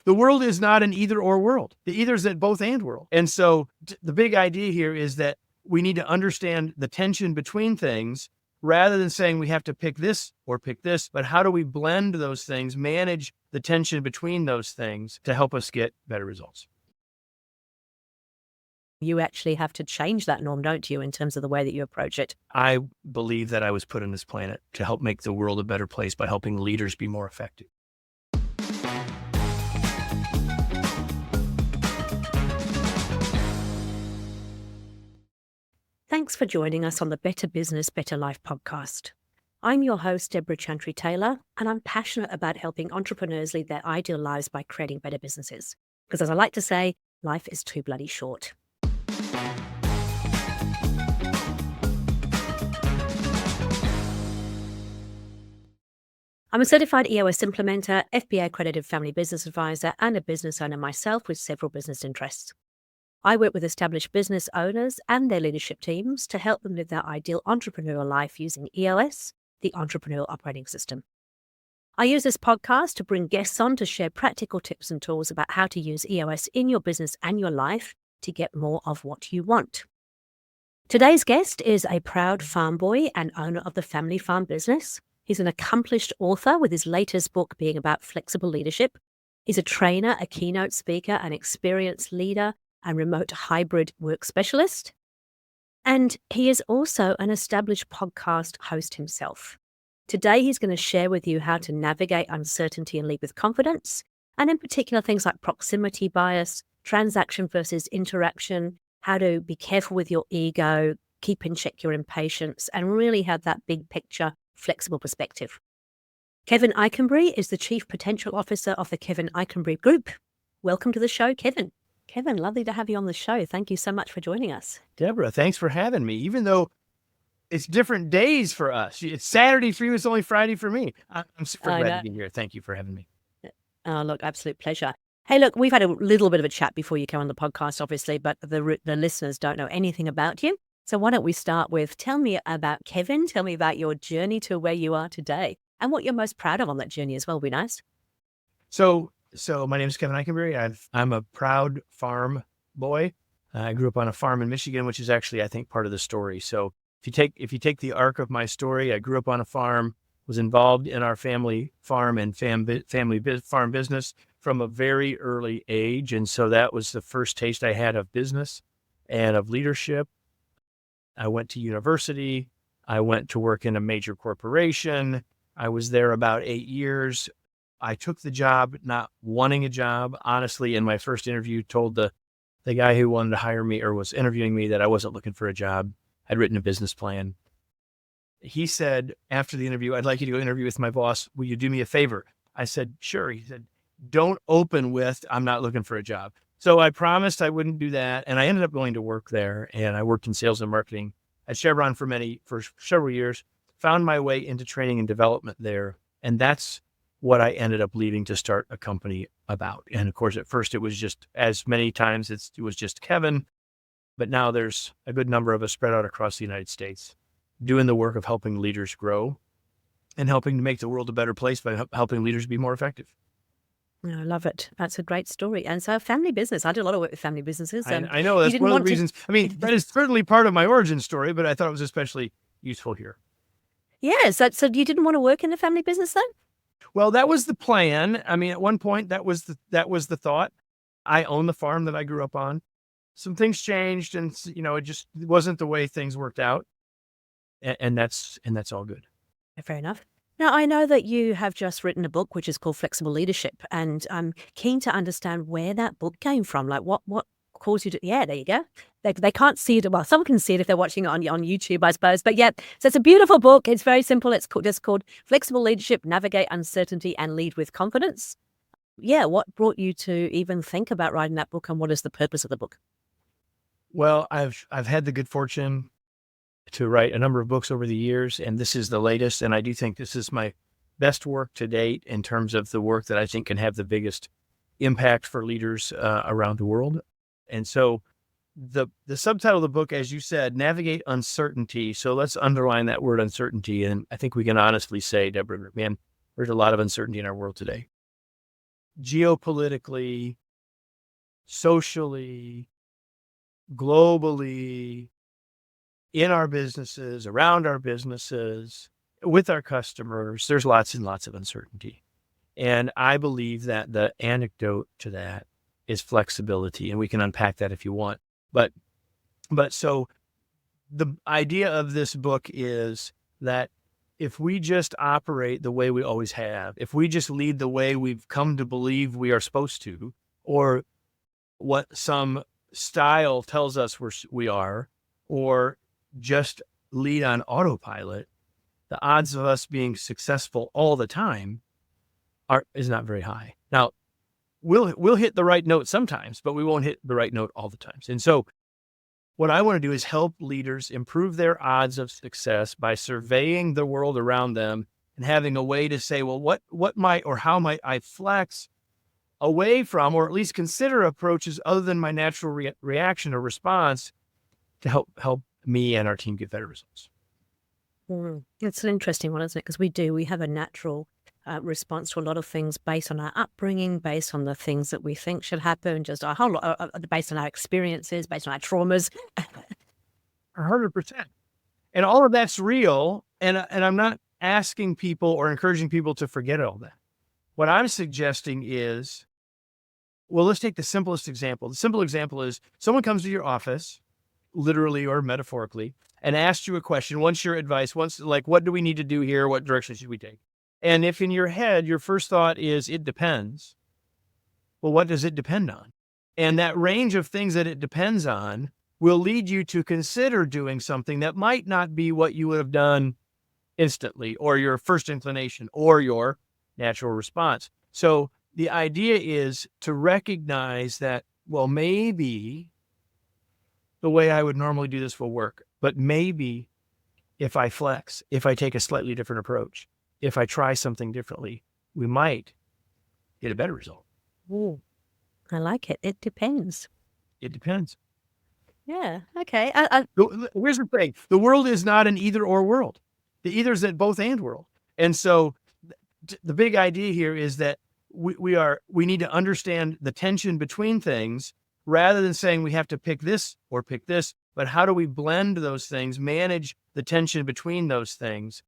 The world is not an either or world. The either is a both and world. And so the big idea here is that we need to understand the tension between things rather than saying we have to pick this or pick this, but how do we blend those things, manage the tension between those things to help us get better results? You actually have to change that norm, don't you, in terms of the way that you approach it? I believe that I was put on this planet to help make the world a better place by helping leaders be more effective. Thanks for joining us on the Better Business, Better Life podcast. I'm your host, Debra Chantry-Taylor, and I'm passionate about helping entrepreneurs lead their ideal lives by creating better businesses. Because as I like to say, life is too bloody short. I'm a certified EOS implementer, FBA accredited family business advisor, and a business owner myself with several business interests. I work with established business owners and their leadership teams to help them live their ideal entrepreneurial life using EOS, the Entrepreneurial Operating System. I use this podcast to bring guests on to share practical tips and tools about how to use EOS in your business and your life to get more of what you want. Today's guest is a proud farm boy and owner of the family farm business. He's an accomplished author, with his latest book being about flexible leadership. He's a trainer, a keynote speaker, an experienced leader, and remote hybrid work specialist. And he is also an established podcast host himself. Today, he's going to share with you how to navigate uncertainty and lead with confidence, and in particular, things like proximity bias, transaction versus interaction, how to be careful with your ego, keep in check your impatience, and really have that big picture, flexible perspective. Kevin Eikenberry is the Chief Potential Officer of the Kevin Eikenberry Group. Welcome to the show, Kevin. Kevin, lovely to have you on the show. Thank you so much for joining us. Debra, thanks for having me. Even though it's different days for us. It's Saturday for you, it's only Friday for me. I'm super glad to be here. Thank you for having me. Oh, look, absolute pleasure. Hey, look, we've had a little bit of a chat before you came on the podcast, obviously, but the listeners don't know anything about you. So why don't we start with, tell me about Kevin, tell me about your journey to where you are today and what you're most proud of on that journey as well, would be nice. So my name is Kevin Eikenberry. I'm a proud farm boy. I grew up on a farm in Michigan, which is actually, I think, part of the story. So if you take the arc of my story, I grew up on a farm, was involved in our family farm and farm business from a very early age. And so that was the first taste I had of business and of leadership. I went to university. I went to work in a major corporation. I was there about 8 years. I took the job, not wanting a job. Honestly, in my first interview, told the guy who wanted to hire me or was interviewing me that I wasn't looking for a job. I'd written a business plan. He said, after the interview, I'd like you to go interview with my boss. Will you do me a favor? I said, sure. He said, don't open with, I'm not looking for a job. So I promised I wouldn't do that. And I ended up going to work there. And I worked in sales and marketing at Chevron for several years, found my way into training and development there. And that's what I ended up leaving to start a company about. And of course, at first it was just, as many times it was just Kevin, but now there's a good number of us spread out across the United States doing the work of helping leaders grow and helping to make the world a better place by helping leaders be more effective. I love it. That's a great story. And so family business, I do a lot of work with family businesses. I know that's one of the reasons. I mean, that is certainly part of my origin story, but I thought it was especially useful here. Yeah. So you didn't want to work in a family business then? Well, that was the plan. I mean, at one point that was the thought. I own the farm that I grew up on. Some things changed and, it just wasn't the way things worked out. And that's all good. Fair enough. Now, I know that you have just written a book, which is called Flexible Leadership, and I'm keen to understand where that book came from. Like what caused you to, yeah, there you go. They can't see it. Well, someone can see it if they're watching it on YouTube, I suppose. But yeah, so it's a beautiful book. It's very simple. It's just called Flexible Leadership, Navigate Uncertainty and Lead with Confidence. Yeah, what brought you to even think about writing that book, and what is the purpose of the book? Well, I've had the good fortune to write a number of books over the years, and this is the latest. And I do think this is my best work to date in terms of the work that I think can have the biggest impact for leaders around the world. And so the subtitle of the book, as you said, Navigate Uncertainty. So let's underline that word uncertainty. And I think we can honestly say, Debra, man, there's a lot of uncertainty in our world today. geopolitically, socially, globally, in our businesses, around our businesses, with our customers, there's lots and lots of uncertainty. And I believe that the antidote to that is flexibility. And we can unpack that if you want. But so the idea of this book is that if we just operate the way we always have, if we just lead the way we've come to believe we are supposed to, or what some style tells us we are, or just lead on autopilot, the odds of us being successful all the time is not very high. Now, we'll hit the right note sometimes, but we won't hit the right note all the times. And so what I want to do is help leaders improve their odds of success by surveying the world around them and having a way to say, well, what might or how might I flex away from, or at least consider approaches other than my natural reaction or response to help me and our team get better results. It's an interesting one, isn't it? Because we have a natural response to a lot of things based on our upbringing, based on the things that we think should happen, just a whole lot based on our experiences, based on our traumas. 100%. And all of that's real. And I'm not asking people or encouraging people to forget all that. What I'm suggesting is, well, let's take the simplest example. The simple example is someone comes to your office, literally or metaphorically, and asks you a question, wants your advice, like, what do we need to do here? What direction should we take? And if in your head, your first thought is, it depends. Well, what does it depend on? And that range of things that it depends on will lead you to consider doing something that might not be what you would have done instantly, or your first inclination, or your natural response. So the idea is to recognize that, well, maybe the way I would normally do this will work, but maybe if I flex, if I take a slightly different approach, if I try something differently, we might get a better result. Ooh, I like it. It depends. It depends. Yeah. Okay. Here's the thing. The world is not an either or world. The either is a both and world. And so the big idea here is that we need to understand the tension between things rather than saying we have to pick this or pick this, but how do we blend those things, manage the tension between those things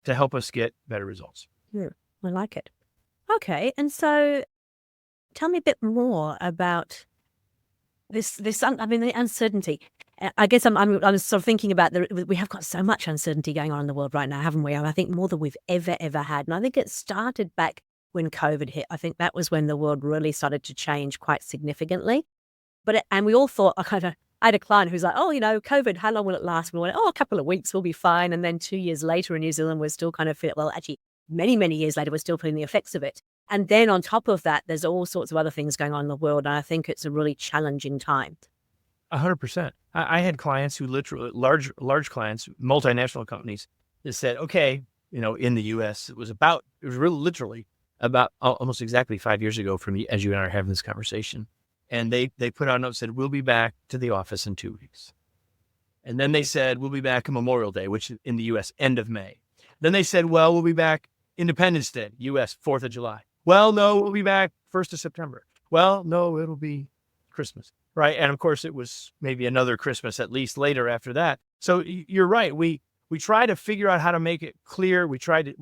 to help us get better results. Yeah, I like it. Okay. And so tell me a bit more about the uncertainty. I guess I'm sort of thinking about we have got so much uncertainty going on in the world right now, haven't we? I think more than we've ever had. And I think it started back when COVID hit. I think that was when the world really started to change quite significantly. And we all thought, I had a client who's like, oh, COVID, how long will it last? We went, a couple of weeks, we'll be fine. And then 2 years later in New Zealand, we're still kind of actually many, many years later, we're still feeling the effects of it. And then on top of that, there's all sorts of other things going on in the world. And I think it's a really challenging time. 100%. I had clients who literally, large clients, multinational companies that said, okay, in the US, it was really literally about almost exactly 5 years ago from as you and I are having this conversation. And they put out a note that said, we'll be back to the office in 2 weeks. And then they said, we'll be back on Memorial Day, which in the US, end of May. Then they said, well, we'll be back Independence Day, US, 4th of July. Well, no, we'll be back 1st of September. Well, no, it'll be Christmas, right? And of course, it was maybe another Christmas at least later after that. So you're right. We try to figure out how to make it clear. We try to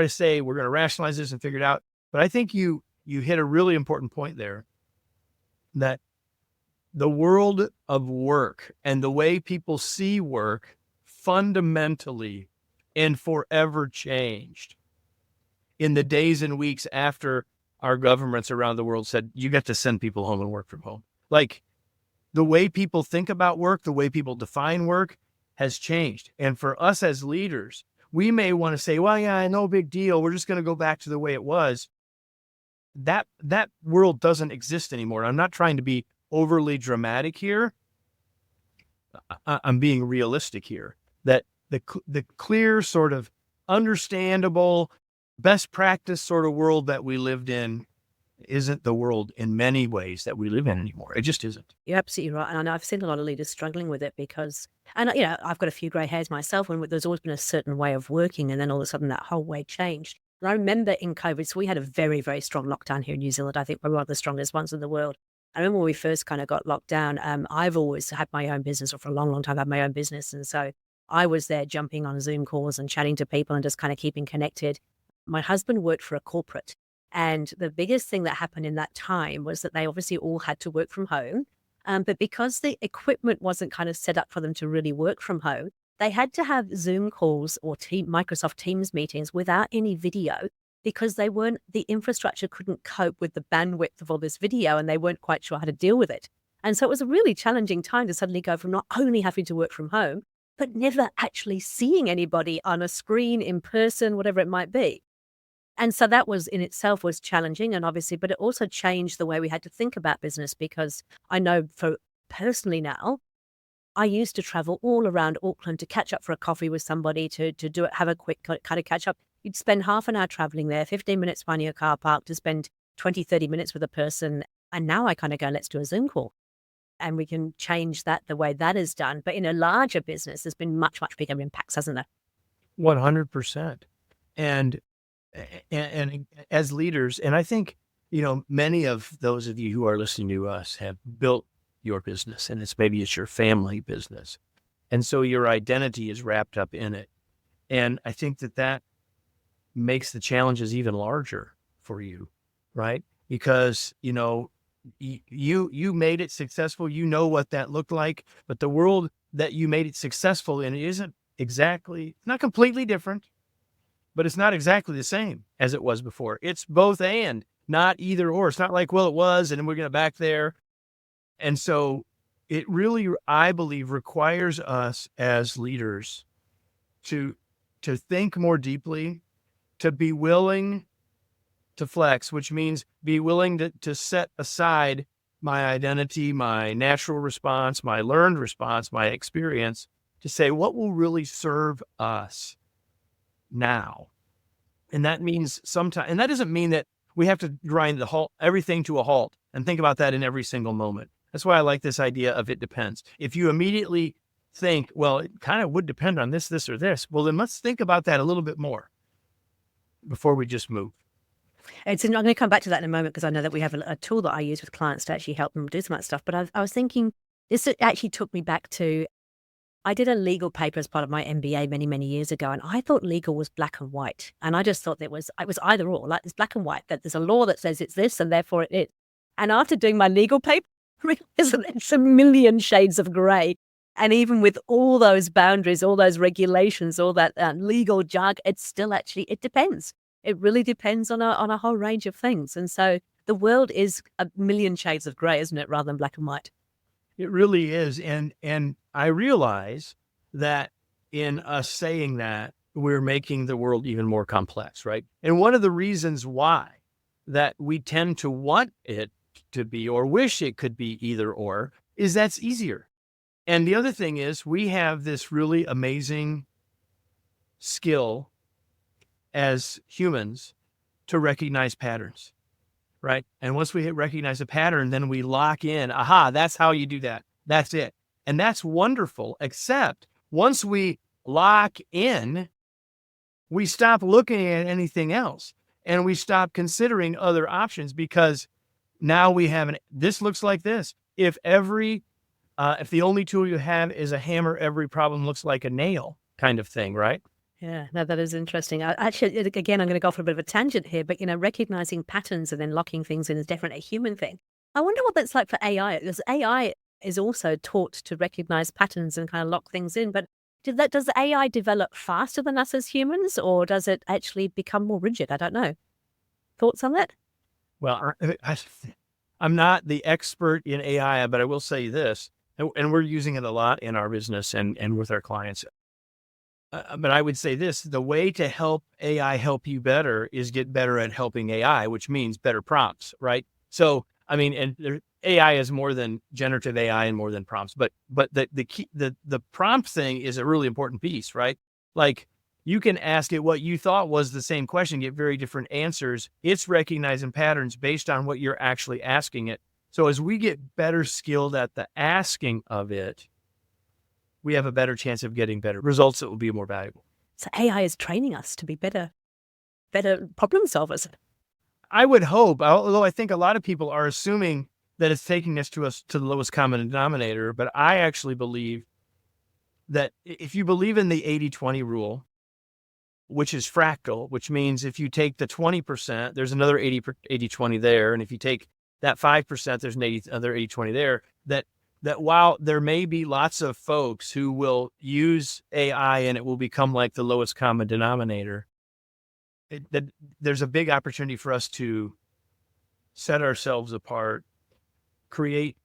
say we're going to rationalize this and figure it out. But I think you hit a really important point there, that the world of work and the way people see work fundamentally and forever changed in the days and weeks after our governments around the world said, you get to send people home and work from home. Like, the way people think about work, the way people define work has changed. And for us as leaders, we may want to say, well, yeah, no big deal. We're just going to go back to the way it was. That world doesn't exist anymore. I'm not trying to be overly dramatic here. I'm being realistic here, that the clear, sort of understandable, best practice sort of world that we lived in isn't the world in many ways that we live in anymore. It just isn't. You're absolutely right. And I know I've seen a lot of leaders struggling with it because, I've got a few grey hairs myself, and there's always been a certain way of working, and then all of a sudden that whole way changed. And I remember in COVID, so we had a very, very strong lockdown here in New Zealand. I think we're one of the strongest ones in the world. I remember when we first kind of got locked down, I've always had my own business, or for a long, long time had my own business. And so I was there jumping on Zoom calls and chatting to people and just kind of keeping connected. My husband worked for a corporate. And the biggest thing that happened in that time was that they obviously all had to work from home. But because the equipment wasn't kind of set up for them to really work from home, they had to have Zoom calls or Microsoft Teams meetings without any video, because the infrastructure couldn't cope with the bandwidth of all this video, and they weren't quite sure how to deal with it. And so it was a really challenging time to suddenly go from not only having to work from home, but never actually seeing anybody on a screen, in person, whatever it might be. And so that was in itself was challenging, and obviously, but it also changed the way we had to think about business, because I know for personally now, I used to travel all around Auckland to catch up for a coffee with somebody, to do it, have a quick kind of catch up. You'd spend half an hour traveling there, 15 minutes finding a car park to spend 20, 30 minutes with a person. And now I kind of go, let's do a Zoom call. And we can change that the way that is done. But in a larger business, there's been much, much bigger impacts, hasn't there? 100%. And as leaders, and I think, many of those of you who are listening to us have built your business, and maybe it's your family business. And so your identity is wrapped up in it. And I think that makes the challenges even larger for you, right? Because, you made it successful, what that looked like, but the world that you made it successful in isn't exactly, not completely different, but it's not exactly the same as it was before. It's both and, not either or. It's not like, well, it was, and we're going to back there. And so it really, I believe, requires us as leaders to think more deeply, to be willing to flex, which means be willing to set aside my identity, my natural response, my learned response, my experience, to say what will really serve us now. And that means sometimes, and that doesn't mean that we have to grind everything to a halt and think about that in every single moment. That's why I like this idea of it depends. If you immediately think, well, it kind of would depend on this, or this, well, then let's think about that a little bit more before we just move. I'm going to come back to that in a moment, because I know that we have a tool that I use with clients to actually help them do some of that stuff. But I was thinking, this actually took me back to, I did a legal paper as part of my MBA many, many years ago, and I thought legal was black and white. And I just thought it was either or, like it's black and white, that there's a law that says it's this and therefore it is. And after doing my legal paper, it's a million shades of gray. And even with all those boundaries, all those regulations, all that legal jargon, it's still it depends. It really depends on a whole range of things. And so the world is a million shades of gray, isn't it, rather than black and white? It really is. And I realize that in us saying that, we're making the world even more complex, right? And one of the reasons why that we tend to want it to be, or wish it could be either or, is that's easier. And the other thing is, we have this really amazing skill as humans to recognize patterns, right? And once we recognize a pattern, then we lock in, aha, that's how you do that. That's it. And that's wonderful, except once we lock in, we stop looking at anything else, and we stop considering other options, because now we have this looks like this. If the only tool you have is a hammer, every problem looks like a nail, kind of thing, right? Yeah, no, that is interesting. Actually, again, I'm going to go off on a bit of a tangent here, but, recognizing patterns and then locking things in is definitely a human thing. I wonder what that's like for AI, because AI is also taught to recognize patterns and kind of lock things in. But does AI develop faster than us as humans, or does it actually become more rigid? I don't know. Thoughts on that? Well, I'm not the expert in AI, but I will say this, and we're using it a lot in our business and with our clients. But I would say this, the way to help AI help you better is get better at helping AI, which means better prompts, right? So, AI is more than generative AI and more than prompts, but the key, the prompt thing is a really important piece, right? Like, you can ask it what you thought was the same question, get very different answers. It's recognizing patterns based on what you're actually asking it. So as we get better skilled at the asking of it, we have a better chance of getting better results that will be more valuable. So AI is training us to be better better problem solvers. I would hope, although I think a lot of people are assuming that it's taking us to the lowest common denominator. But I actually believe that if you believe in the 80-20 rule, which is fractal, which means if you take the 20%, there's another 80-20 there. And if you take that 5%, there's another 80-20 there. That while there may be lots of folks who will use AI and it will become like the lowest common denominator, that there's a big opportunity for us to set ourselves apart, create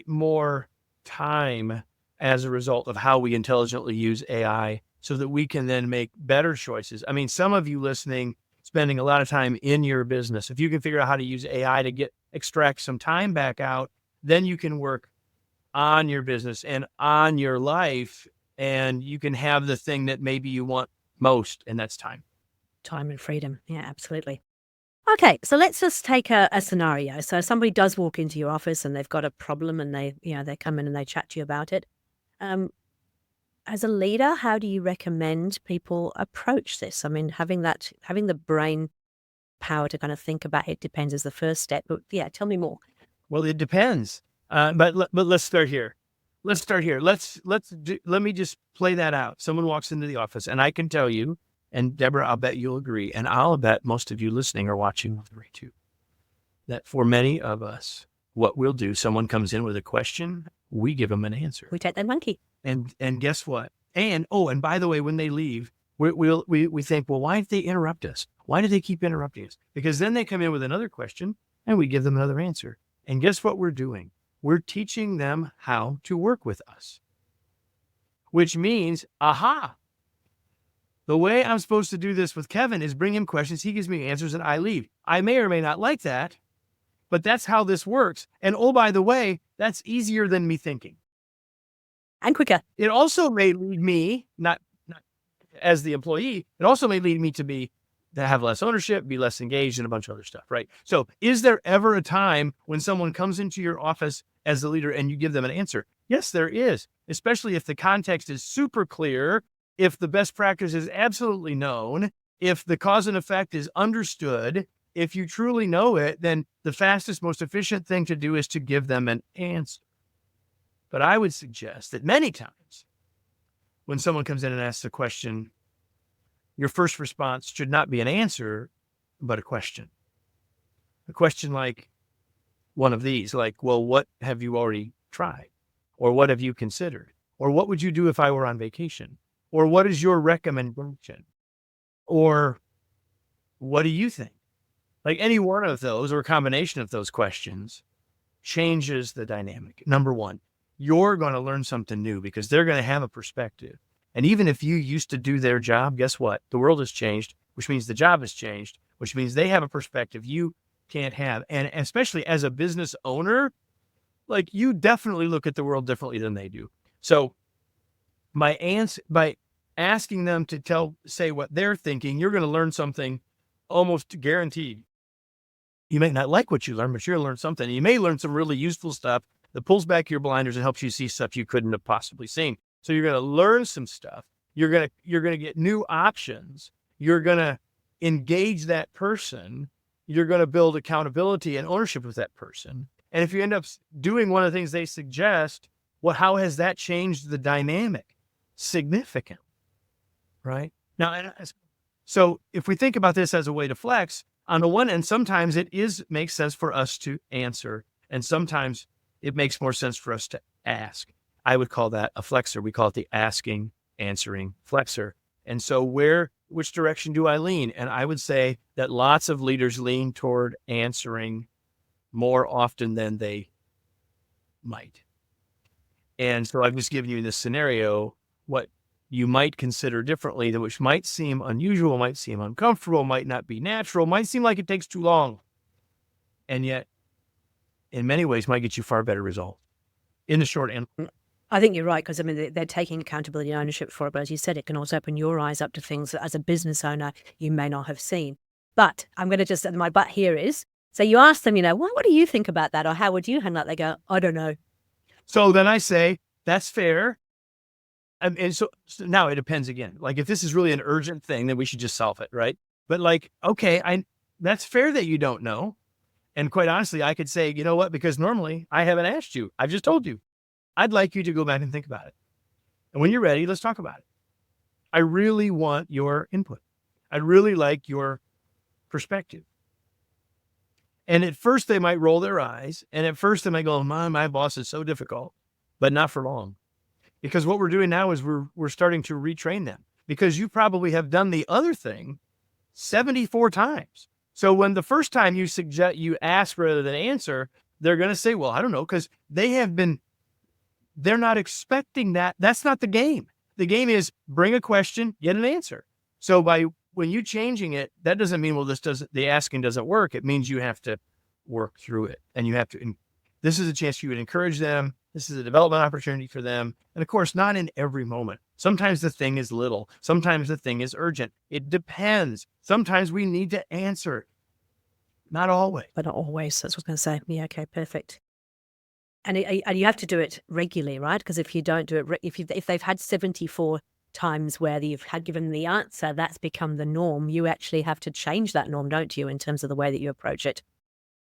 more time as a result of how we intelligently use AI so that we can then make better choices. I mean, some of you listening, spending a lot of time in your business, if you can figure out how to use AI to extract some time back out, then you can work on your business and on your life, and you can have the thing that maybe you want most, and that's time. Time and freedom. Yeah, absolutely. Okay, so let's just take a scenario. So somebody does walk into your office and they've got a problem and they come in and they chat to you about it. As a leader, how do you recommend people approach this? I mean, having the brain power to kind of think about it depends as the first step. But yeah, tell me more. Well, it depends. But let's start here. Let me just play that out. Someone walks into the office, and I can tell you, and Debra, I'll bet you'll agree, and I'll bet most of you listening or watching too, that for many of us, what we'll do, someone comes in with a question, we give them an answer. We take that monkey. And guess what? And by the way, when they leave, we think, well, why did they interrupt us? Why do they keep interrupting us? Because then they come in with another question, and we give them another answer. And guess what we're doing? We're teaching them how to work with us, which means, the way I'm supposed to do this with Kevin is bring him questions, he gives me answers, and I leave. I may or may not like that, but that's how this works. And oh, by the way, that's easier than me thinking. And quicker. It also may lead me, not as the employee, it also may lead me to have less ownership, be less engaged, and a bunch of other stuff, right? So is there ever a time when someone comes into your office as the leader and you give them an answer? Yes, there is, especially if the context is super clear, if the best practice is absolutely known, if the cause and effect is understood. If you truly know it, then the fastest, most efficient thing to do is to give them an answer. But I would suggest that many times when someone comes in and asks a question, your first response should not be an answer, but a question. A question like one of these, like, well, what have you already tried? Or what have you considered? Or what would you do if I were on vacation? Or what is your recommendation? Or what do you think? Like any one of those or a combination of those questions changes the dynamic. Number one, you're going to learn something new because they're going to have a perspective. And even if you used to do their job, guess what? The world has changed, which means the job has changed, which means they have a perspective you can't have. And especially as a business owner, like you definitely look at the world differently than they do. So by asking them to say what they're thinking, you're going to learn something almost guaranteed. You may not like what you learn, but you're going to learn something. You may learn some really useful stuff that pulls back your blinders and helps you see stuff you couldn't have possibly seen. So you're going to learn some stuff. You're going to get new options. You're going to engage that person. You're going to build accountability and ownership with that person. And if you end up doing one of the things they suggest, how has that changed the dynamic? Significantly, right? So if we think about this as a way to flex, on the one end, sometimes it makes sense for us to answer, and sometimes it makes more sense for us to ask. I would call that a flexor. We call it the asking, answering flexor. And so which direction do I lean? And I would say that lots of leaders lean toward answering more often than they might. And so I've just given you this scenario, what you might consider differently, which might seem unusual, might seem uncomfortable, might not be natural, might seem like it takes too long. And yet, in many ways, might get you far better results in the short end. I think you're right, because I mean, they're taking accountability and ownership for it. But as you said, it can also open your eyes up to things that as a business owner, you may not have seen. But I'm going to my but here is, so you ask them, what do you think about that? Or how would you handle it? They go, I don't know. So then I say, that's fair. And so now it depends again. Like if this is really an urgent thing, then we should just solve it, right? But like, okay, that's fair that you don't know. And quite honestly, I could say, you know what? Because normally I haven't asked you. I've just told you. I'd like you to go back and think about it. And when you're ready, let's talk about it. I really want your input. I'd really like your perspective. And at first they might roll their eyes. And at first they might go, my boss is so difficult, but not for long. Because what we're doing now is we're starting to retrain them, because you probably have done the other thing 74 times. So when the first time you ask rather than answer, they're going to say, well, I don't know, because they're not expecting that. That's not the game. The game is bring a question, get an answer. So when you changing it, that doesn't mean, well, the asking doesn't work. It means you have to work through it, and you have to, this is a chance you would encourage them. This is a development opportunity for them. And of course, not in every moment. Sometimes the thing is little. Sometimes the thing is urgent. It depends. Sometimes we need to answer. Not always. But not always. That's what I was going to say. Yeah, okay, perfect. And you have to do it regularly, right? Because if you don't do it, if they've had 74 times where you've had given the answer, that's become the norm. You actually have to change that norm, don't you, in terms of the way that you approach it?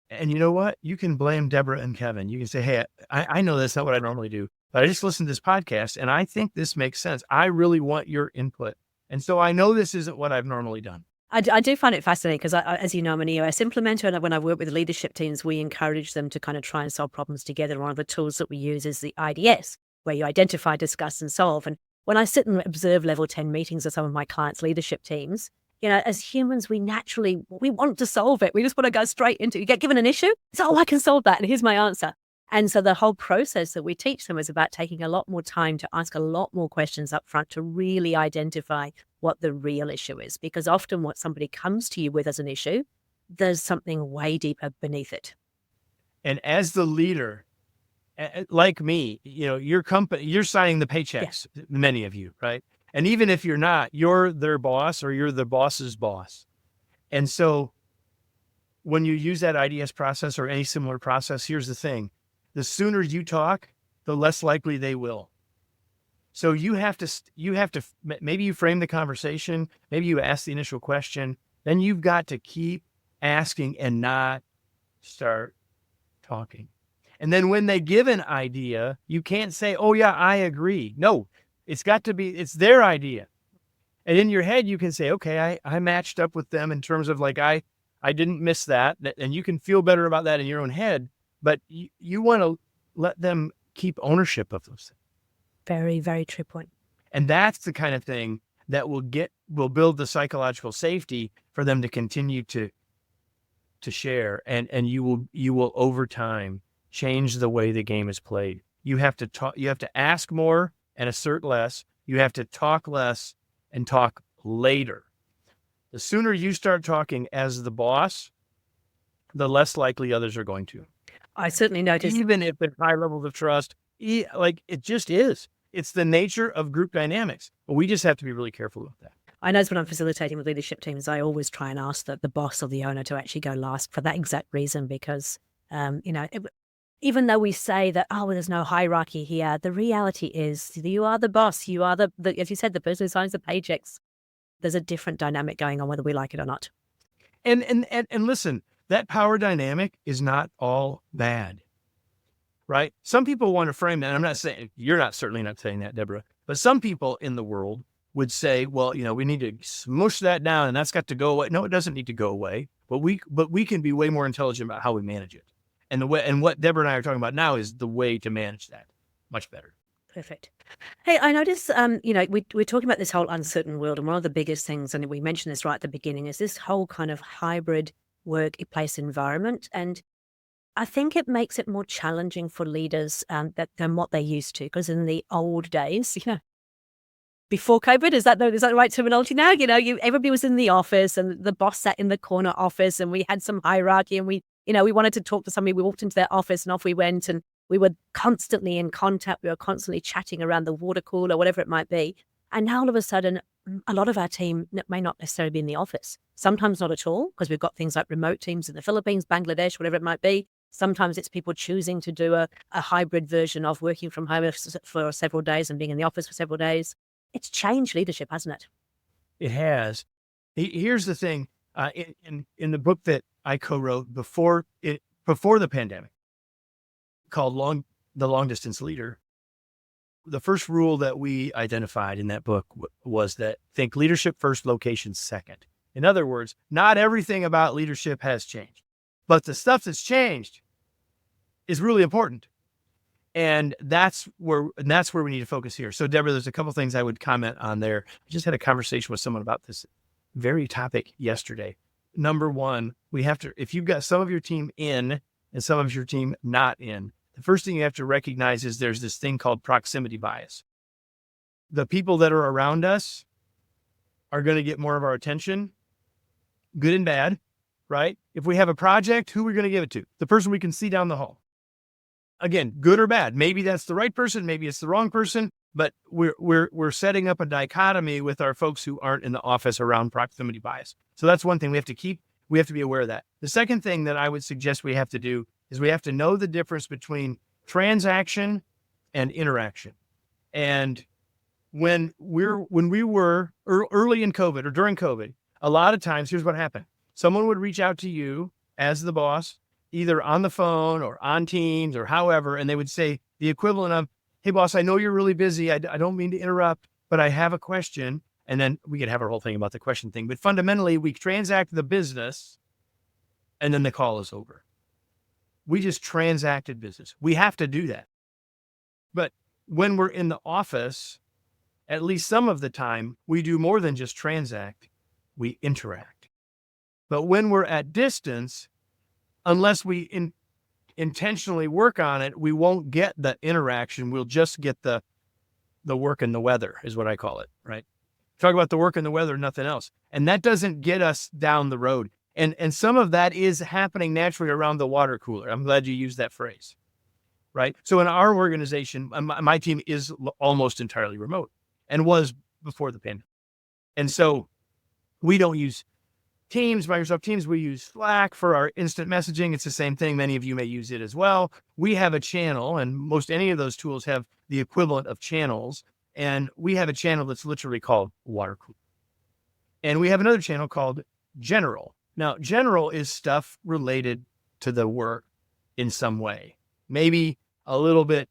And you know what? You can blame Debra and Kevin. You can say, hey, I know that's not what I normally do, but I just listened to this podcast and I think this makes sense. I really want your input. And so I know this isn't what I've normally done. I do find it fascinating because, as you know, I'm an EOS implementer, and when I work with leadership teams, we encourage them to kind of try and solve problems together. One of the tools that we use is the IDS, where you identify, discuss, and solve. And when I sit and observe level 10 meetings of some of my clients' leadership teams, you know, as humans, we want to solve it. We just want to go straight into it. You get given an issue, I can solve that, and here's my answer. And so the whole process that we teach them is about taking a lot more time to ask a lot more questions up front to really identify what the real issue is. Because often what somebody comes to you with as an issue, there's something way deeper beneath it. And as the leader, like me, you know, your company, you're signing the paychecks, yeah. Many of you, right? And even if you're not, you're their boss or you're the boss's boss. And so when you use that IDS process or any similar process, here's the thing. The sooner you talk, the less likely they will. So you have to, maybe you frame the conversation, maybe you ask the initial question, then you've got to keep asking and not start talking. And then when they give an idea, you can't say, oh yeah, I agree. No, it's their idea. And in your head, you can say, okay, I matched up with them in terms of like, I didn't miss that. And you can feel better about that in your own head. But you want to let them keep ownership of those things. Very, very true point. And that's the kind of thing that will build the psychological safety for them to continue to share. And you will over time change the way the game is played. You have to talk, you have to ask more and assert less. You have to talk less and talk later. The sooner you start talking as the boss, the less likely others are going to. I certainly noticed. Even if there's high levels of trust, like it just is. It's the nature of group dynamics. But we just have to be really careful with that. I know when I'm facilitating with leadership teams, I always try and ask the boss or the owner to actually go last for that exact reason, because, even though we say that, there's no hierarchy here, the reality is you are the boss. You are the as you said, the person who signs the paychecks. There's a different dynamic going on, whether we like it or not. And listen, that power dynamic is not all bad, right? Some people want to frame that. And I'm not saying, you're certainly not saying that, Debra, but some people in the world would say, well, we need to smush that down and that's got to go away. No, it doesn't need to go away, but we can be way more intelligent about how we manage it. And what Debra and I are talking about now is the way to manage that much better. Perfect. Hey, I notice, we're talking about this whole uncertain world, and one of the biggest things, and we mentioned this right at the beginning, is this whole kind of hybrid workplace environment. And I think it makes it more challenging for leaders than what they're used to. Because in the old days, before COVID, is that the right terminology now? Everybody was in the office and the boss sat in the corner office and we had some hierarchy and we wanted to talk to somebody. We walked into their office and off we went, and we were constantly in contact. We were constantly chatting around the water cooler, whatever it might be. And now all of a sudden, a lot of our team may not necessarily be in the office. Sometimes not at all, because we've got things like remote teams in the Philippines, Bangladesh, whatever it might be. Sometimes it's people choosing to do a hybrid version of working from home for several days and being in the office for several days. It's changed leadership, hasn't it? It has. Here's the thing. In the book that I co-wrote before the pandemic, called The Long Distance Leader, the first rule that we identified in that book was that think leadership first, location second. In other words, not everything about leadership has changed, but the stuff that's changed is really important. And that's where we need to focus here. So Debra, there's a couple things I would comment on there. I just had a conversation with someone about this very topic yesterday. Number one, if you've got some of your team in and some of your team not in, the first thing you have to recognize is there's this thing called proximity bias. The people that are around us are going to get more of our attention, good and bad, right? If we have a project, who are we going to give it to? The person we can see down the hall. Again, good or bad. Maybe that's the right person, maybe it's the wrong person, but we're setting up a dichotomy with our folks who aren't in the office around proximity bias. So that's one thing we have to be aware of that. The second thing that I would suggest we have to do is we have to know the difference between transaction and interaction. And when we were early in COVID or during COVID, a lot of times, here's what happened. Someone would reach out to you as the boss, either on the phone or on Teams or however, and they would say the equivalent of, hey boss, I know you're really busy. I don't mean to interrupt, but I have a question. And then we could have our whole thing about the question thing, but fundamentally we transact the business and then the call is over. We just transacted business. We have to do that. But when we're in the office, at least some of the time, we do more than just transact, we interact. But when we're at distance, unless we intentionally work on it, we won't get the interaction. We'll just get the work and the weather is what I call it, right? Talk about the work and the weather, nothing else. And that doesn't get us down the road. And some of that is happening naturally around the water cooler. I'm glad you used that phrase, right? So in our organization, my team is almost entirely remote and was before the pandemic. And so we don't use Teams, Microsoft Teams. We use Slack for our instant messaging. It's the same thing. Many of you may use it as well. We have a channel, and most any of those tools have the equivalent of channels. And we have a channel that's literally called Water Cooler. And we have another channel called General. Now, General is stuff related to the work in some way. Maybe a little bit,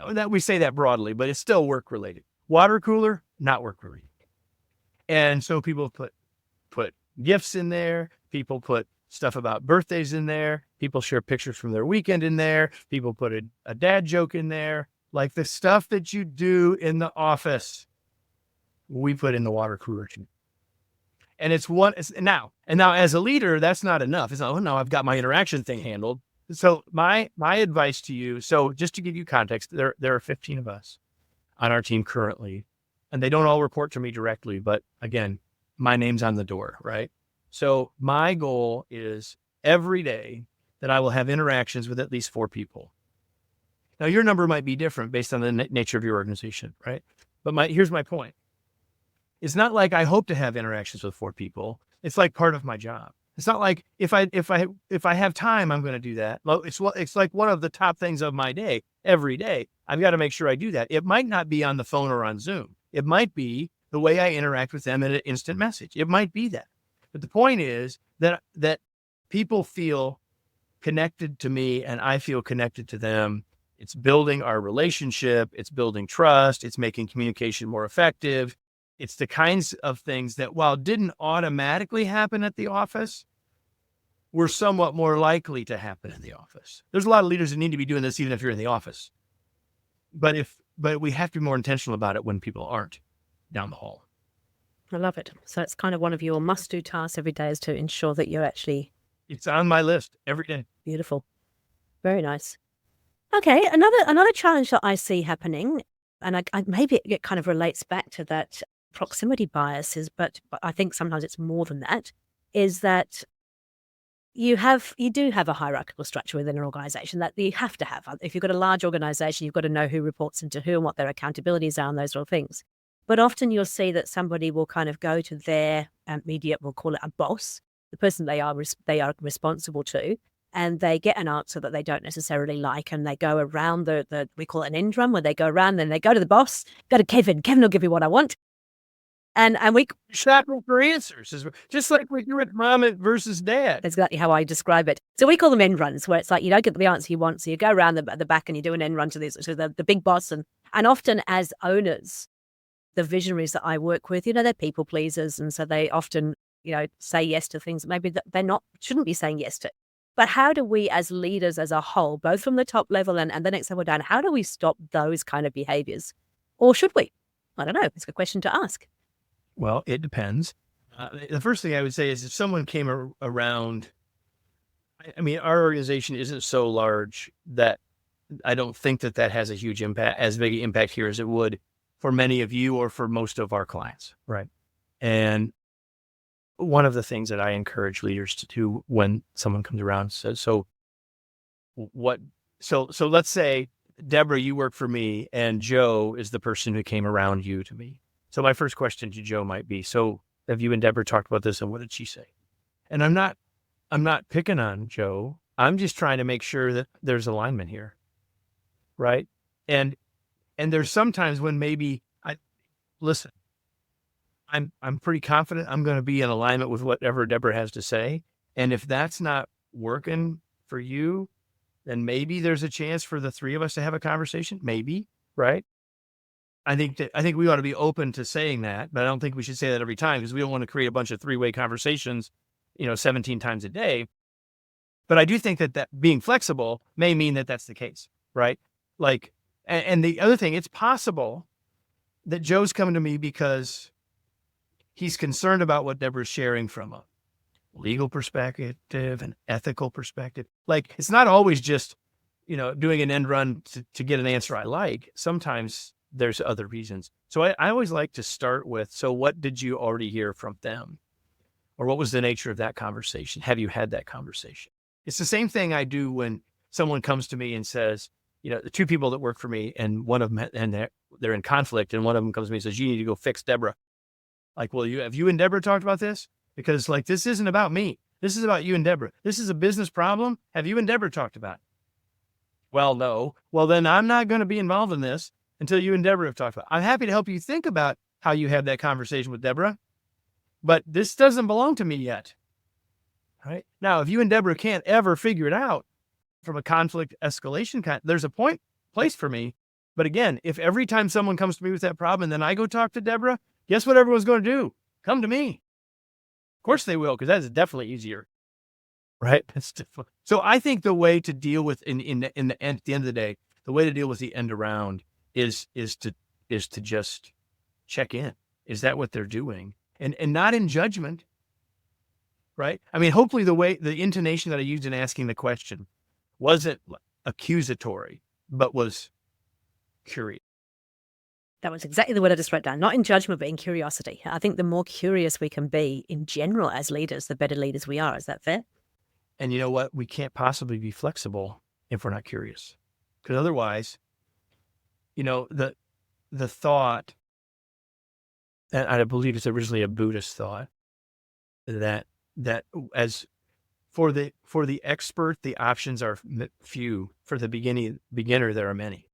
that we say that broadly, but it's still work related. Water Cooler, not work related. And so people put gifts in there. People put stuff about birthdays in there. People share pictures from their weekend in there. People put a dad joke in there. Like the stuff that you do in the office, we put in the water cooler too. And now as a leader, that's not enough. It's not, oh no, I've got my interaction thing handled. So my advice to you, so just to give you context, there are 15 of us on our team currently, and they don't all report to me directly, but again, my name's on the door, right? So my goal is every day that I will have interactions with at least 4 people. Now your number might be different based on the nature of your organization, right? But here's my point. It's not like I hope to have interactions with 4 people. It's like part of my job. It's not like if I have time, I'm going to do that. It's like one of the top things of my day. Every day, I've got to make sure I do that. It might not be on the phone or on Zoom. It might be the way I interact with them in an instant message. It might be that. But the point is that people feel connected to me and I feel connected to them. It's building our relationship. It's building trust. It's making communication more effective. It's the kinds of things that, while didn't automatically happen at the office, were somewhat more likely to happen in the office. There's a lot of leaders that need to be doing this even if you're in the office. But we have to be more intentional about it when people aren't down the hall. I love it. So it's kind of one of your must-do tasks every day is to ensure that you're actually... It's on my list every day. Beautiful. Very nice. Okay, another challenge that I see happening, and I maybe it kind of relates back to that proximity biases, but I think sometimes it's more than that, is that you do have a hierarchical structure within an organization that you have to have. If you've got a large organization, you've got to know who reports into who and what their accountabilities are and those sort of things. But often you'll see that somebody will kind of go to their immediate, we'll call it a boss, the person they are responsible to, and they get an answer that they don't necessarily like, and they go around we call it an in drum, where they go around, then they go to the boss, go to Kevin. Kevin will give me what I want. And we Shopping for answers, just like when you're with mom versus dad. That's exactly how I describe it. So we call them end runs, where it's like you don't get the answer you want, so you go around the back and you do an end run to the big boss. And often as owners, the visionaries that I work with, they're people pleasers, and so they often say yes to things that maybe they're shouldn't be saying yes to. But how do we as leaders as a whole, both from the top level and the next level down, how do we stop those kind of behaviors? Or should we? I don't know. It's a good question to ask. Well, it depends. The first thing I would say is if someone came around, I mean, our organization isn't so large that I don't think that has a huge impact, as big an impact here as it would for many of you or for most of our clients. Right. And one of the things that I encourage leaders to do when someone comes around says, so let's say, Debra, you work for me and Joe is the person who came around you to me. So my first question to Joe might be, so have you and Debra talked about this and what did she say? And I'm not picking on Joe. I'm just trying to make sure that there's alignment here. Right. And there's sometimes when maybe I'm pretty confident I'm going to be in alignment with whatever Debra has to say. And if that's not working for you, then maybe there's a chance for the three of us to have a conversation. Maybe. Right. I think we ought to be open to saying that, but I don't think we should say that every time because we don't want to create a bunch of three-way conversations, 17 times a day. But I do think that being flexible may mean that that's the case, right? Like, and the other thing, it's possible that Joe's coming to me because he's concerned about what Debra's sharing from a legal perspective, an ethical perspective. Like, it's not always just, doing an end run to get an answer I like. Sometimes there's other reasons. So I always like to start with, so what did you already hear from them? Or what was the nature of that conversation? Have you had that conversation? It's the same thing I do when someone comes to me and says, the two people that work for me and one of them, and they're in conflict, and one of them comes to me and says, you need to go fix Debra. Like, well, have you and Debra talked about this? Because this isn't about me. This is about you and Debra. This is a business problem. Have you and Debra talked about it? Well, no. Well, then I'm not going to be involved in this until you and Debra have talked about it. I'm happy to help you think about how you had that conversation with Debra, but this doesn't belong to me yet. Right? Now, if you and Debra can't ever figure it out from a conflict escalation there's a place for me. But again, if every time someone comes to me with that problem and then I go talk to Debra, guess what everyone's going to do? Come to me. Of course they will, because that's definitely easier. Right? So I think the way to deal with at the end of the day, the way to deal with the end around is to just check in. Is that what they're doing? And not in judgment. Right? I mean, hopefully the intonation that I used in asking the question wasn't accusatory, but was curious. That was exactly the word I just wrote down. Not in judgment, but in curiosity. I think the more curious we can be in general as leaders, the better leaders we are. Is that fair? And you know what? We can't possibly be flexible if we're not curious. Because otherwise, the thought, and I believe it's originally a Buddhist thought, that as for the expert, the options are few. For the beginner, there are many.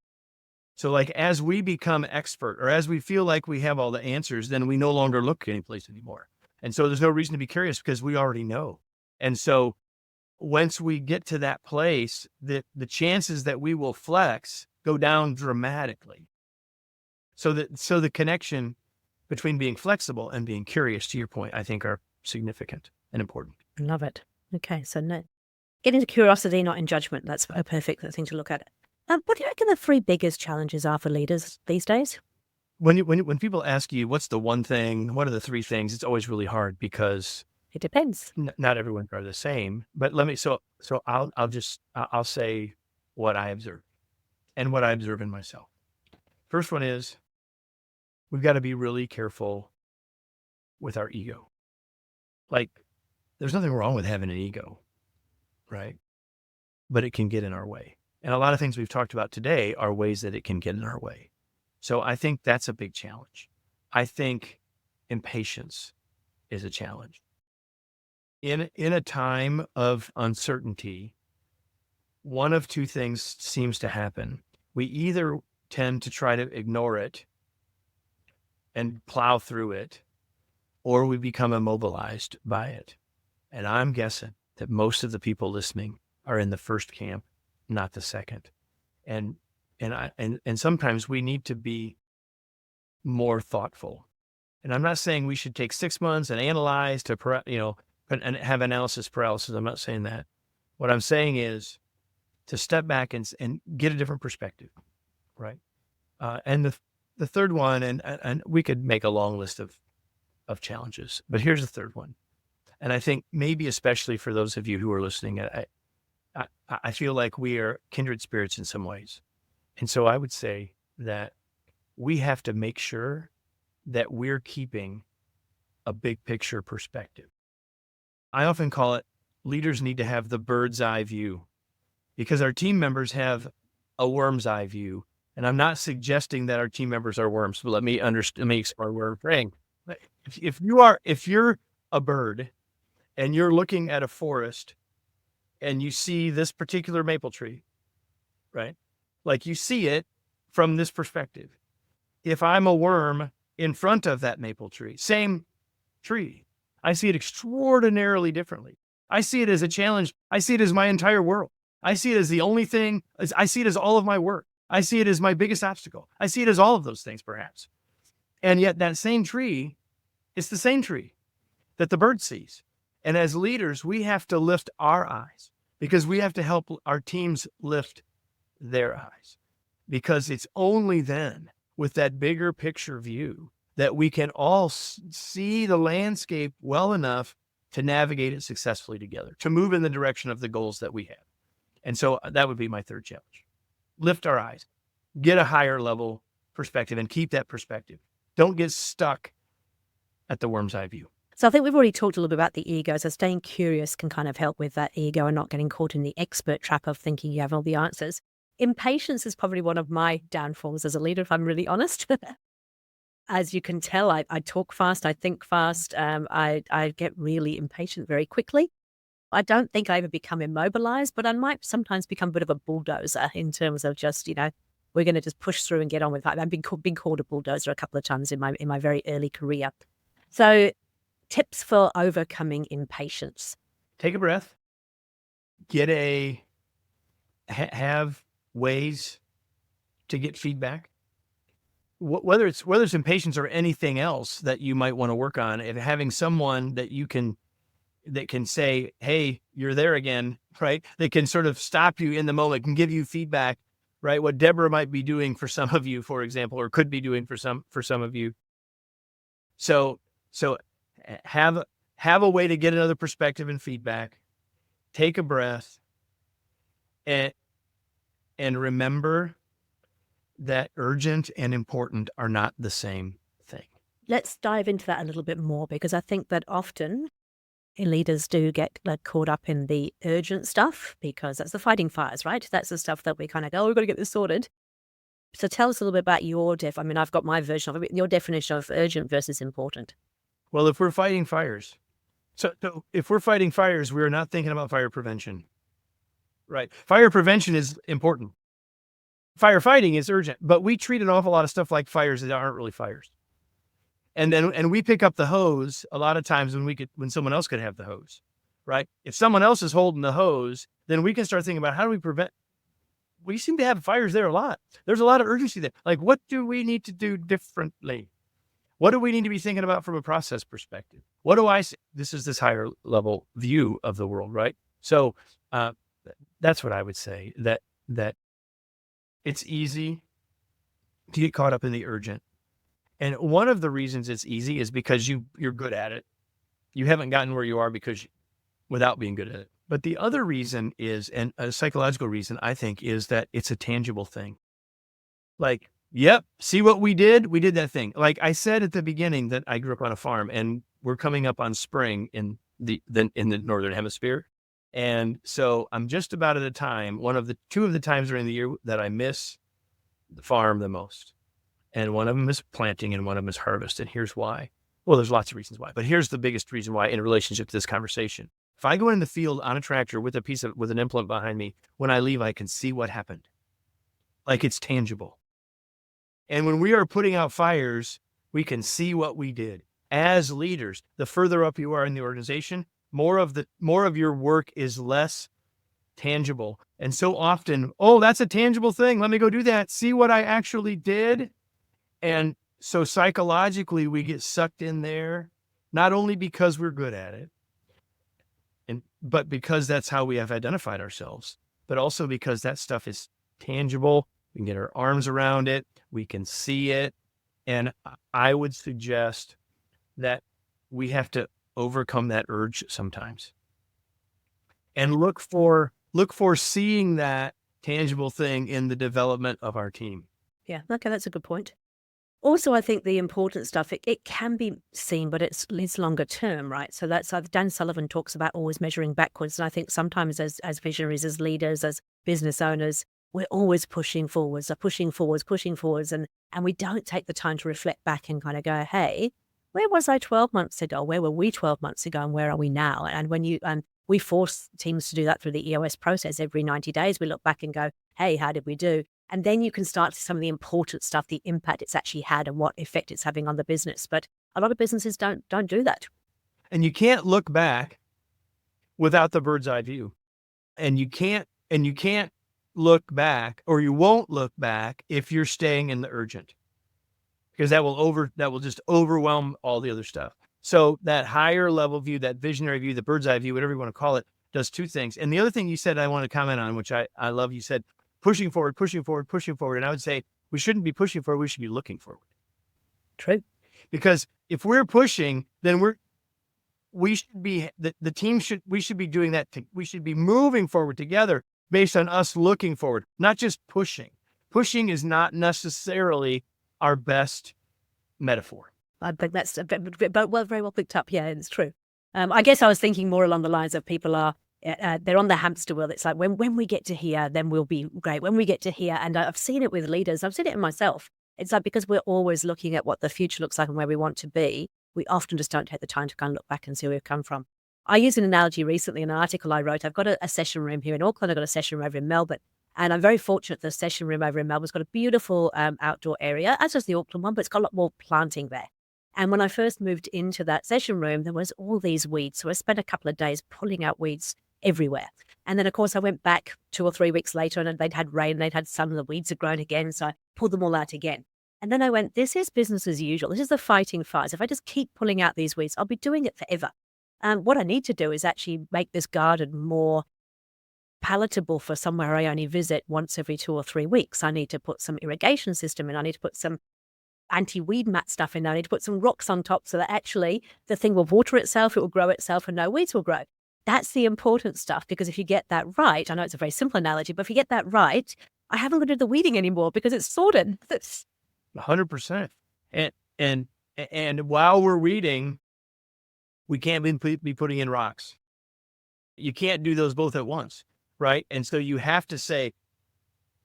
So like as we become expert or as we feel like we have all the answers, then we no longer look anyplace anymore. And so there's no reason to be curious because we already know. And so once we get to that place, the chances that we will flex go down dramatically. So the connection between being flexible and being curious, to your point, I think are significant and important. I love it. Okay, so get into curiosity, not in judgment. That's a perfect thing to look at. What do you reckon the three biggest challenges are for leaders these days? When people ask you, what's the one thing, what are the three things, it's always really hard because it depends. Not everyone are the same, but I'll say what I observe and what I observe in myself. First one is we've got to be really careful with our ego. Like, there's nothing wrong with having an ego, right? But it can get in our way. And a lot of things we've talked about today are ways that it can get in our way. So I think that's a big challenge. I think impatience is a challenge. In a time of uncertainty, one of two things seems to happen. We either tend to try to ignore it and plow through it or we become immobilized by it. And I'm guessing that most of the people listening are in the first camp, not the second. And sometimes we need to be more thoughtful. And I'm not saying we should take 6 months and analyze and have analysis paralysis. I'm not saying that. What I'm saying is to step back and get a different perspective, right? And the third one, and we could make a long list of challenges, but here's the third one. And I think maybe especially for those of you who are listening, I feel like we are kindred spirits in some ways. And so I would say that we have to make sure that we're keeping a big picture perspective. I often call it leaders need to have the bird's eye view, because our team members have a worm's eye view. And I'm not suggesting that our team members are worms, but let me explain where I'm praying. If you're a bird and you're looking at a forest and you see this particular maple tree, right? Like you see it from this perspective. If I'm a worm in front of that maple tree, same tree, I see it extraordinarily differently. I see it as a challenge. I see it as my entire world. I see it as the only thing. I see it as all of my work. I see it as my biggest obstacle. I see it as all of those things, perhaps. And yet that same tree, it's the same tree that the bird sees. And as leaders, we have to lift our eyes, because we have to help our teams lift their eyes, because it's only then with that bigger picture view that we can all see the landscape well enough to navigate it successfully together, to move in the direction of the goals that we have. And so that would be my third challenge. Lift our eyes, get a higher level perspective, and keep that perspective. Don't get stuck at the worm's eye view. So I think we've already talked a little bit about the ego. So staying curious can kind of help with that ego and not getting caught in the expert trap of thinking you have all the answers. Impatience is probably one of my downfalls as a leader, if I'm really honest. As you can tell, I talk fast, I think fast, I get really impatient very quickly. I don't think I ever become immobilized, but I might sometimes become a bit of a bulldozer in terms of just, we're going to just push through and get on with it. I've been called a bulldozer a couple of times in my very early career. So tips for overcoming impatience. Take a breath. Have ways to get feedback. Whether it's impatience or anything else that you might want to work on, and having someone that can say, hey, you're there again, right? They can sort of stop you in the moment, can give you feedback, right? What Debra might be doing for some of you, for example, or could be doing for some of you. So have a way to get another perspective and feedback. Take a breath and remember that urgent and important are not the same thing. Let's dive into that a little bit more, because I think that often leaders do get caught up in the urgent stuff, because that's the fighting fires, right? That's the stuff that we kind of go, we've got to get this sorted. So tell us a little bit about your I've got my version of it, your definition of urgent versus important. Well, if we're fighting fires, so if we're fighting fires, we're not thinking about fire prevention, right? Fire prevention is important. Firefighting is urgent, but we treat an awful lot of stuff like fires that aren't really fires. And we pick up the hose a lot of times when someone else could have the hose, right? If someone else is holding the hose, then we can start thinking about how do we prevent. We seem to have fires there a lot. There's a lot of urgency there. Like, what do we need to do differently? What do we need to be thinking about from a process perspective? What do I see? This is this higher level view of the world, right? So that's what I would say, that it's easy to get caught up in the urgent. And one of the reasons it's easy is because you're good at it. You haven't gotten where you are without being good at it. But the other reason is, and a psychological reason, I think, is that it's a tangible thing. Like, yep, see what we did? We did that thing. Like I said at the beginning that I grew up on a farm, and we're coming up on spring in the Northern Hemisphere. And so I'm just about at a time, two of the times during the year that I miss the farm the most. And one of them is planting and one of them is harvest. And here's why. Well, there's lots of reasons why, but here's the biggest reason why in relationship to this conversation. If I go in the field on a tractor with an implement behind me, when I leave, I can see what happened. Like it's tangible. And when we are putting out fires, we can see what we did. as leaders, the further up you are in the organization, more of your work is less tangible. And so often, oh, that's a tangible thing. Let me go do that. See what I actually did. And so psychologically, we get sucked in there, not only because we're good at it, but because that's how we have identified ourselves, but also because that stuff is tangible. We can get our arms around it. We can see it. And I would suggest that we have to overcome that urge sometimes and look for seeing that tangible thing in the development of our team. Yeah, okay, that's a good point. Also, I think the important stuff, it can be seen, but it's longer term, right? So that's Dan Sullivan talks about always measuring backwards. And I think sometimes as visionaries, as leaders, as business owners, we're always pushing forwards. And we don't take the time to reflect back and kind of go, hey, where was I 12 months ago? Where were we 12 months ago? And where are we now? And when we force teams to do that through the EOS process every 90 days, we look back and go, hey, how did we do? And then you can start to see some of the important stuff, the impact it's actually had and what effect it's having on the business. But a lot of businesses don't do that. And you can't look back without the bird's eye view. And you can't look back, or you won't look back if you're staying in the urgent, because that will just overwhelm all the other stuff. So that higher level view, that visionary view, the bird's eye view, whatever you want to call it, does two things. And the other thing you said I want to comment on, which I love, you said, pushing forward. And I would say we shouldn't be pushing forward. We should be looking forward. True. Because if we're pushing, then we should be doing that. We should be moving forward together based on us looking forward, not just pushing. Pushing is not necessarily our best metaphor. I think that's very well picked up. Yeah, it's true. I guess I was thinking more along the lines of people are, they're on the hamster wheel. It's like when we get to here, then we'll be great. When we get to here, and I've seen it with leaders, I've seen it in myself. It's like because we're always looking at what the future looks like and where we want to be, we often just don't take the time to kind of look back and see where we've come from. I used an analogy recently in an article I wrote. I've got a session room here in Auckland. I've got a session room over in Melbourne. And I'm very fortunate the session room over in Melbourne's got a beautiful outdoor area, as does the Auckland one, but it's got a lot more planting there. And when I first moved into that session room, there was all these weeds. So I spent a couple of days pulling out weeds everywhere. And then, of course, I went back 2 or 3 weeks later and they'd had rain, they'd had sun, and the weeds had grown again. So I pulled them all out again. And then I went, this is business as usual. This is the fighting fires. If I just keep pulling out these weeds, I'll be doing it forever. What I need to do is actually make this garden more palatable for somewhere I only visit once every 2 or 3 weeks. I need to put some irrigation system in. I need to put some anti-weed mat stuff in there. I need to put some rocks on top so that actually the thing will water itself, it will grow itself, and no weeds will grow. That's the important stuff, because if you get that right, I know it's a very simple analogy, but if you get that right, I haven't got to do the weeding anymore because it's sorted. 100%. And while we're weeding, we can't be putting in rocks. You can't do those both at once, right? And so you have to say,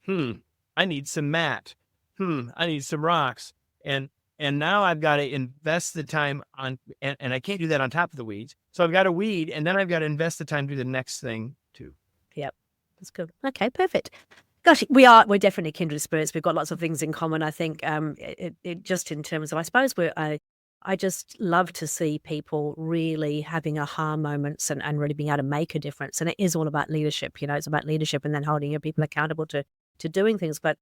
I need some mat. I need some rocks. And now I've got to invest the time on, and I can't do that on top of the weeds. So I've got to weed, and then I've got to invest the time to do the next thing too. Yep. That's good. Okay, perfect. Gosh, we're definitely kindred spirits. We've got lots of things in common. I think it just in terms of, I suppose I just love to see people really having aha moments and really being able to make a difference. And it is all about leadership. You know, it's about leadership and then holding your people accountable to doing things. But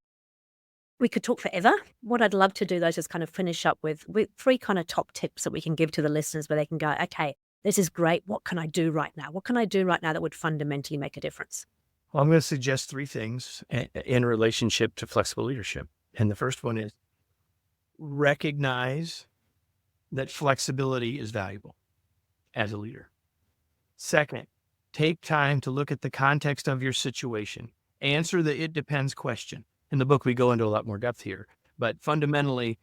we could talk forever. What I'd love to do, though, is just kind of finish up with 3 kind of top tips that we can give to the listeners where they can go, okay, this is great. What can I do right now? What can I do right now that would fundamentally make a difference? Well, I'm going to suggest 3 things in relationship to flexible leadership. And the first one is recognize that flexibility is valuable as a leader. Second, take time to look at the context of your situation. Answer the "it depends" question. In the book, we go into a lot more depth here, but fundamentally,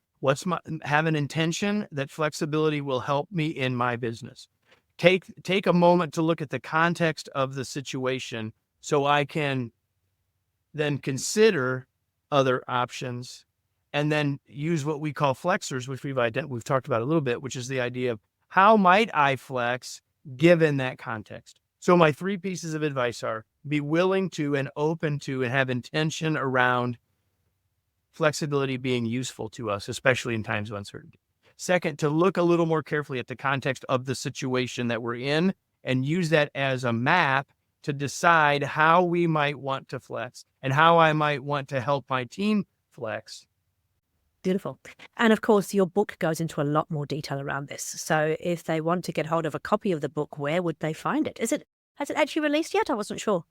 have an intention that flexibility will help me in my business. Take a moment to look at the context of the situation so I can then consider other options, and then use what we call flexors, which we've talked about a little bit, which is the idea of how might I flex given that context. So my 3 pieces of advice are: be willing to and open to and have intention around flexibility being useful to us, especially in times of uncertainty. Second, to look a little more carefully at the context of the situation that we're in and use that as a map to decide how we might want to flex and how I might want to help my team flex. Beautiful. And of course, your book goes into a lot more detail around this. So if they want to get hold of a copy of the book, where would they find it? Has it actually released yet? I wasn't sure.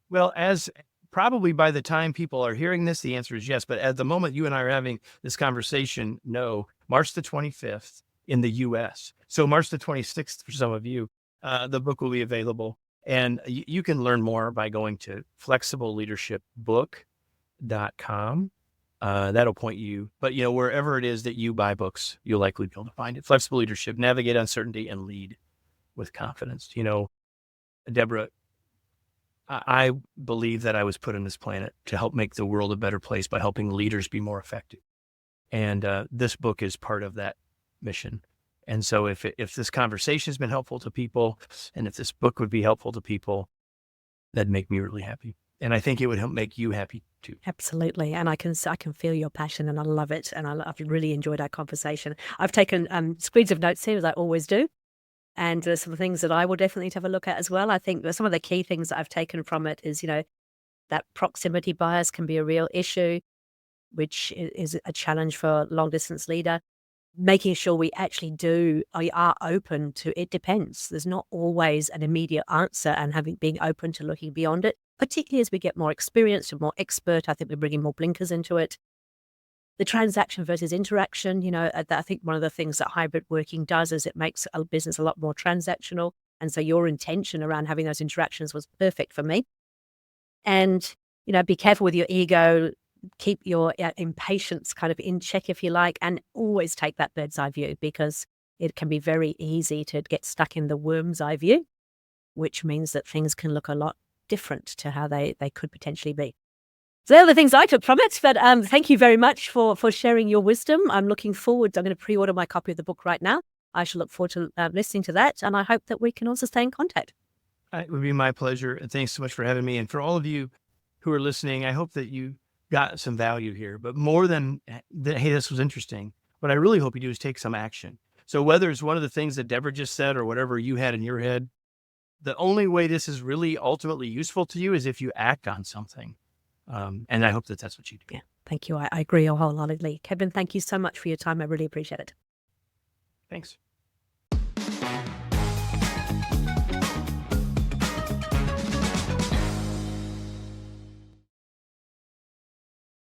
Well, as probably by the time people are hearing this, the answer is yes. But at the moment you and I are having this conversation, no. March the 25th in the US. So March the 26th for some of you, the book will be available. And you can learn more by going to flexibleleadershipbook.com. That'll point you, but wherever it is that you buy books, you'll likely be able to find it. Flexible Leadership, Navigate Uncertainty and Lead with Confidence. Debra, I believe that I was put on this planet to help make the world a better place by helping leaders be more effective. And this book is part of that mission. And so if this conversation has been helpful to people, and if this book would be helpful to people, that'd make me really happy. And I think it would help make you happy too. Absolutely. And I can feel your passion, and I love it. And I've really enjoyed our conversation. I've taken screens of notes here, as I always do. And there's some things that I will definitely have a look at as well. I think some of the key things that I've taken from it is, that proximity bias can be a real issue, which is a challenge for a long distance leader. Making sure we actually are open to, it depends. There's not always an immediate answer, and being open to looking beyond it, particularly as we get more experienced and more expert. I think we're bringing more blinkers into it. The transaction versus interaction, I think one of the things that hybrid working does is it makes a business a lot more transactional. And so your intention around having those interactions was perfect for me. And, be careful with your ego, keep your impatience kind of in check, if you like, and always take that bird's eye view, because it can be very easy to get stuck in the worm's eye view, which means that things can look a lot different to how they could potentially be. So they're the things I took from it. But thank you very much for sharing your wisdom. I'm looking forward. I'm going to pre-order my copy of the book right now. I shall look forward to listening to that. And I hope that we can also stay in contact. It would be my pleasure. And thanks so much for having me. And for all of you who are listening, I hope that you got some value here. But more than, hey, this was interesting, what I really hope you do is take some action. So whether it's one of the things that Debra just said or whatever you had in your head, the only way this is really ultimately useful to you is if you act on something. And I hope that that's what you do. Yeah, thank you. I agree wholeheartedly. Kevin, thank you so much for your time. I really appreciate it. Thanks.